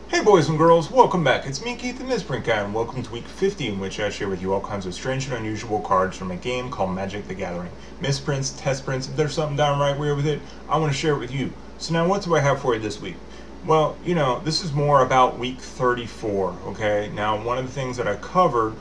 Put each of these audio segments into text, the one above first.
Hey boys and girls, welcome back. It's me, Keith, the Misprint Guy, and welcome to week 50, in which I share with you all kinds of strange and unusual cards from a game called Magic the Gathering. Misprints, test prints, if there's something downright weird with it, I want to share it with you. So now what do I have for you this week? Well, this is more about week 34, okay? Now, one of the things that I covered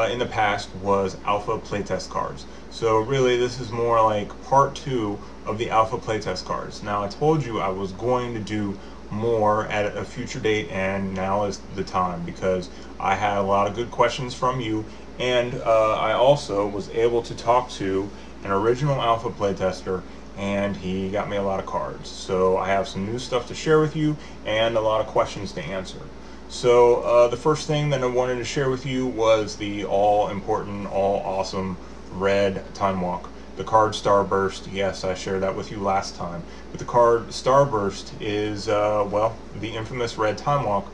in the past was alpha playtest cards. So really, this is more like part 2 of the alpha playtest cards. Now, I told you I was going to do more at a future date, and now is the time because I had a lot of good questions from you, and I also was able to talk to an original alpha playtester, and he got me a lot of cards. So I have some new stuff to share with you and a lot of questions to answer. So the first thing that I wanted to share with you was the all important, all awesome red Time Walk. The card Starburst, yes, I shared that with you last time. But the card Starburst is, well, the infamous red Time Walk,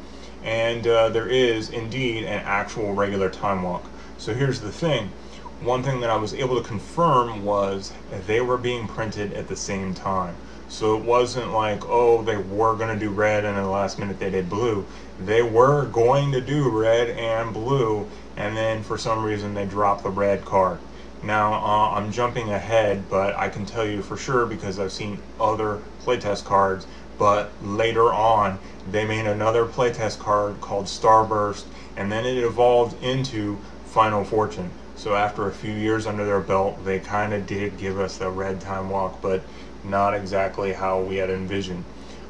and there is indeed an actual regular Time Walk. So here's the thing. One thing that I was able to confirm was they were being printed at the same time. So it wasn't like, oh, they were going to do red and at the last minute they did blue. They were going to do red and blue, and then for some reason they dropped the red card. Now, I'm jumping ahead, but I can tell you for sure because I've seen other playtest cards, but later on, they made another playtest card called Starburst, and then it evolved into Final Fortune. So after a few years under their belt, they kind of did give us the red Time Walk, but not exactly how we had envisioned.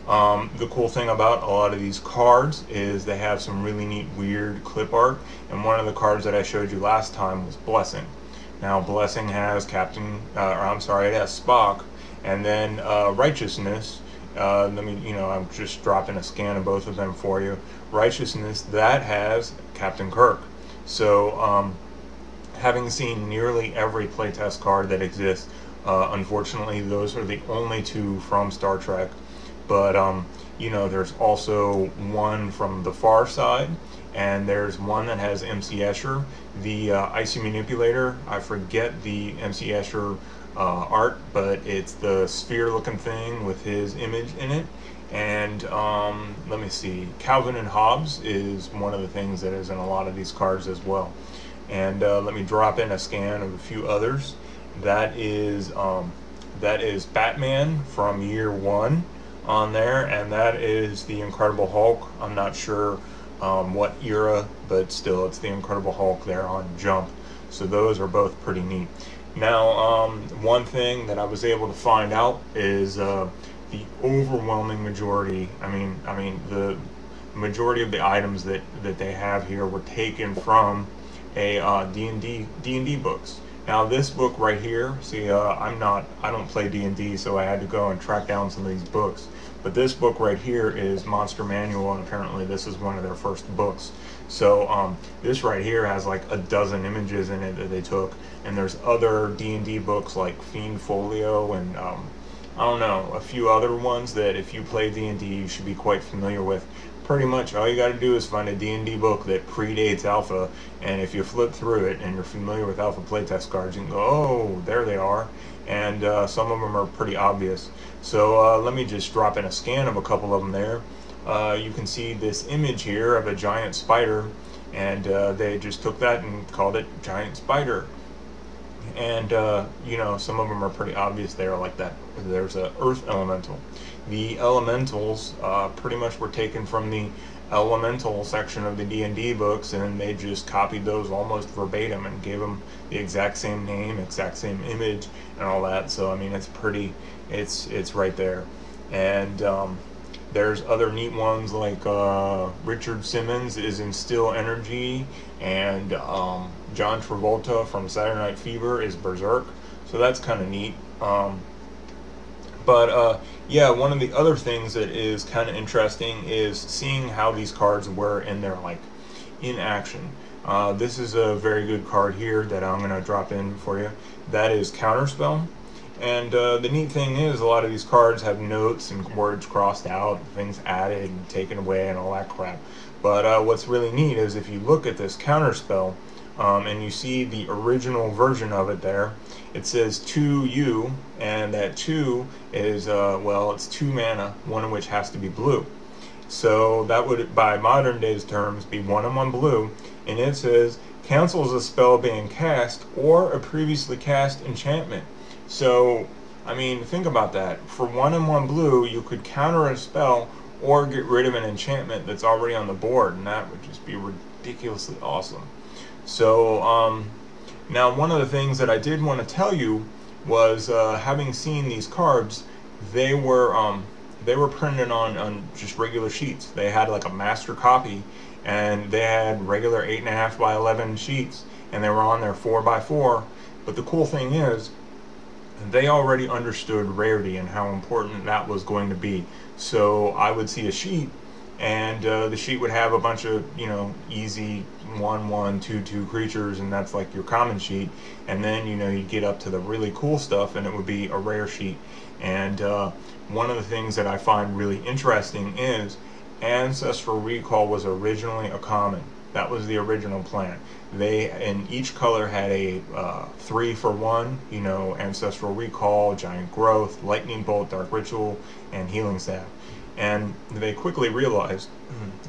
The cool thing about a lot of these cards is they have some really neat, weird clip art, and one of the cards that I showed you last time was Blessing. Now, Blessing has it has Spock, and then Righteousness. I'm just dropping a scan of both of them for you. Righteousness, that has Captain Kirk. So, having seen nearly every playtest card that exists, unfortunately, those are the only two from Star Trek. But there's also one from the Far Side, and there's one that has MC Escher, the Icy Manipulator. I forget the MC Escher art, but it's the sphere-looking thing with his image in it. And let me see, Calvin and Hobbes is one of the things that is in a lot of these cards as well. And let me drop in a scan of a few others. That is Batman from year 1 on there, and that is the Incredible Hulk. I'm not sure what era, but still, it's the Incredible Hulk there on Jump. So those are both pretty neat. Now, one thing that I was able to find out is the overwhelming majority. The majority of the items that they have here were taken from a D&D books. Now this book right here, see, I don't play D&D, so I had to go and track down some of these books. But this book right here is Monster Manual, and apparently this is one of their first books. So this right here has like a dozen images in it that they took, and there's other D&D books like Fiend Folio and I don't know, a few other ones that if you play D&D you should be quite familiar with. Pretty much all you got to do is find a D&D book that predates Alpha, and if you flip through it and you're familiar with Alpha playtest cards, you can go, oh, there they are, and some of them are pretty obvious. So let me just drop in a scan of a couple of them there. You can see this image here of a giant spider, and they just took that and called it Giant Spider. And some of them are pretty obvious there, like that. There's a Earth Elemental. The Elementals pretty much were taken from the Elemental section of the D&D books, and they just copied those almost verbatim and gave them the exact same name, exact same image, and all that. So I mean, it's right there. And there's other neat ones like Richard Simmons is in Still Energy, and John Travolta from Saturday Night Fever is Berserk. So that's kind of neat. Yeah, one of the other things that is kind of interesting is seeing how these cards were in their in action. This is a very good card here that I'm going to drop in for you. That is Counterspell. And the neat thing is a lot of these cards have notes and words crossed out, things added and taken away and all that crap. But what's really neat is if you look at this Counterspell, and you see the original version of it there, it says 2U, and that 2 is, well, it's 2 mana, one of which has to be blue. So that would, by modern days terms, be 1/1 blue, and it says cancels a spell being cast or a previously cast enchantment. So, I mean, think about that. For 1/1 blue, you could counter a spell or get rid of an enchantment that's already on the board, and that would just be ridiculously awesome. So, now one of the things that I did want to tell you was, having seen these cards, they were printed on just regular sheets. They had like a master copy, and they had regular 8.5 by 11 sheets, and they were on there 4 by 4. But the cool thing is, they already understood rarity and how important that was going to be. So I would see a sheet, and the sheet would have a bunch of, you know, easy 1/1, 2/2 creatures, and that's like your common sheet. And then, you know, you'd get up to the really cool stuff, and it would be a rare sheet. And one of the things that I find really interesting is Ancestral Recall was originally a common. That was the original plan. They, in each color, had a 3-for-1, you know, Ancestral Recall, Giant Growth, Lightning Bolt, Dark Ritual, and Healing Staff. And they quickly realized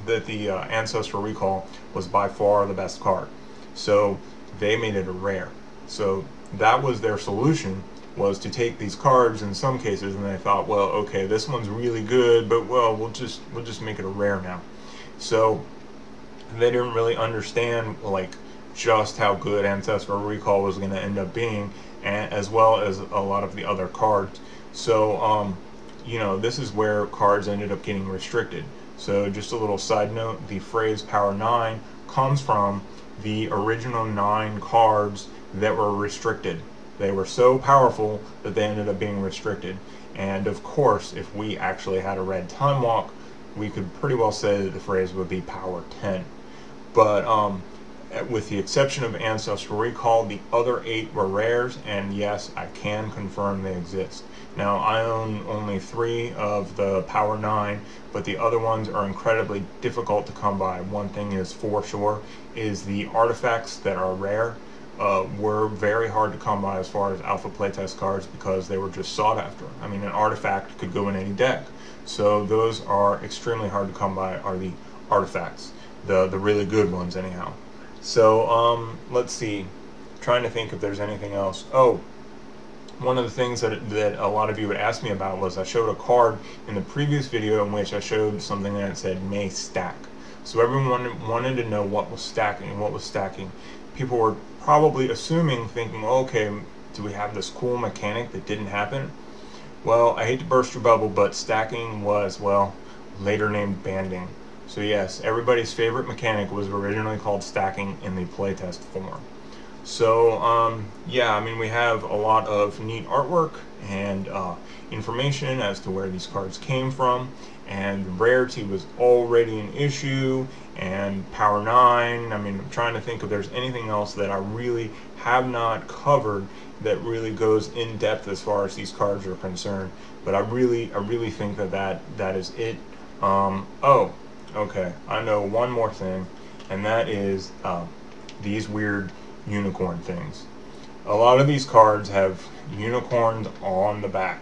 that the Ancestral Recall was by far the best card. So they made it a rare. So that was their solution, was to take these cards in some cases, and they thought, well, okay, this one's really good, but well, we'll just make it a rare now. So they didn't really understand like just how good Ancestral Recall was going to end up being, and as well as a lot of the other cards. So you know, this is where cards ended up getting restricted. So just a little side note, the phrase Power 9 comes from the original 9 cards that were restricted. They were so powerful that they ended up being restricted. And of course, if we actually had a red Time Walk, we could pretty well say that the phrase would be Power 10. But with the exception of Ancestral Recall, the other 8 were rares, and yes, I can confirm they exist. Now, I own only 3 of the Power 9, but the other ones are incredibly difficult to come by. One thing is for sure, is the artifacts that are rare were very hard to come by as far as alpha playtest cards, because they were just sought after. I mean, an artifact could go in any deck. So those are extremely hard to come by, are the artifacts. The really good ones anyhow. So let's see, trying to think if there's anything else. Oh, one of the things that a lot of you would ask me about was, I showed a card in the previous video in which I showed something that said may stack. So everyone wanted to know what was stacking and what was stacking. People were probably assuming, thinking, okay, do we have this cool mechanic that didn't happen? Well, I hate to burst your bubble, but stacking was, well, later named banding. So yes, everybody's favorite mechanic was originally called stacking in the playtest form. So yeah, I mean, we have a lot of neat artwork and information as to where these cards came from, and rarity was already an issue, and Power 9. I mean, I'm trying to think if there's anything else that I really have not covered that really goes in depth as far as these cards are concerned. But I really think that is it. Oh, okay, I know one more thing, and that is these weird unicorn things. A lot of these cards have unicorns on the back,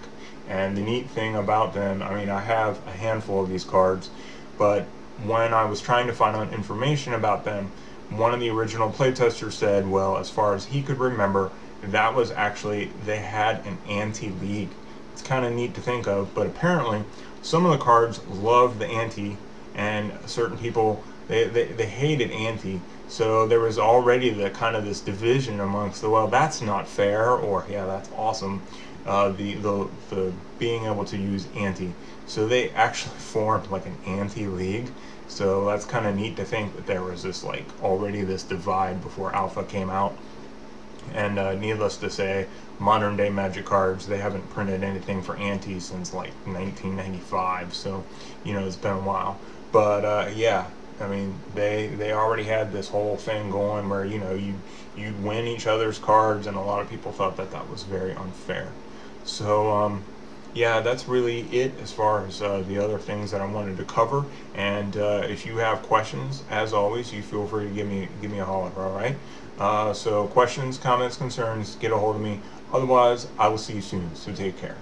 and the neat thing about them, I mean, I have a handful of these cards, but when I was trying to find out information about them, one of the original playtesters said, well, as far as he could remember, that was actually, they had an anti-league. It's kind of neat to think of, but apparently some of the cards love the anti, and certain people, they hated anti. So there was already the kind of this division amongst the, well, that's not fair, or yeah, that's awesome. The being able to use anti. So they actually formed like an anti-league. So that's kind of neat to think that there was this like already this divide before Alpha came out. And needless to say, modern day Magic cards, they haven't printed anything for anti since like 1995. So, you know, it's been a while. But yeah, I mean, they already had this whole thing going where, you know, you'd win each other's cards, and a lot of people thought that that was very unfair. So yeah, that's really it as far as the other things that I wanted to cover. And if you have questions, as always, you feel free to give me a holler. All right. So questions, comments, concerns, get a hold of me. Otherwise, I will see you soon. So take care.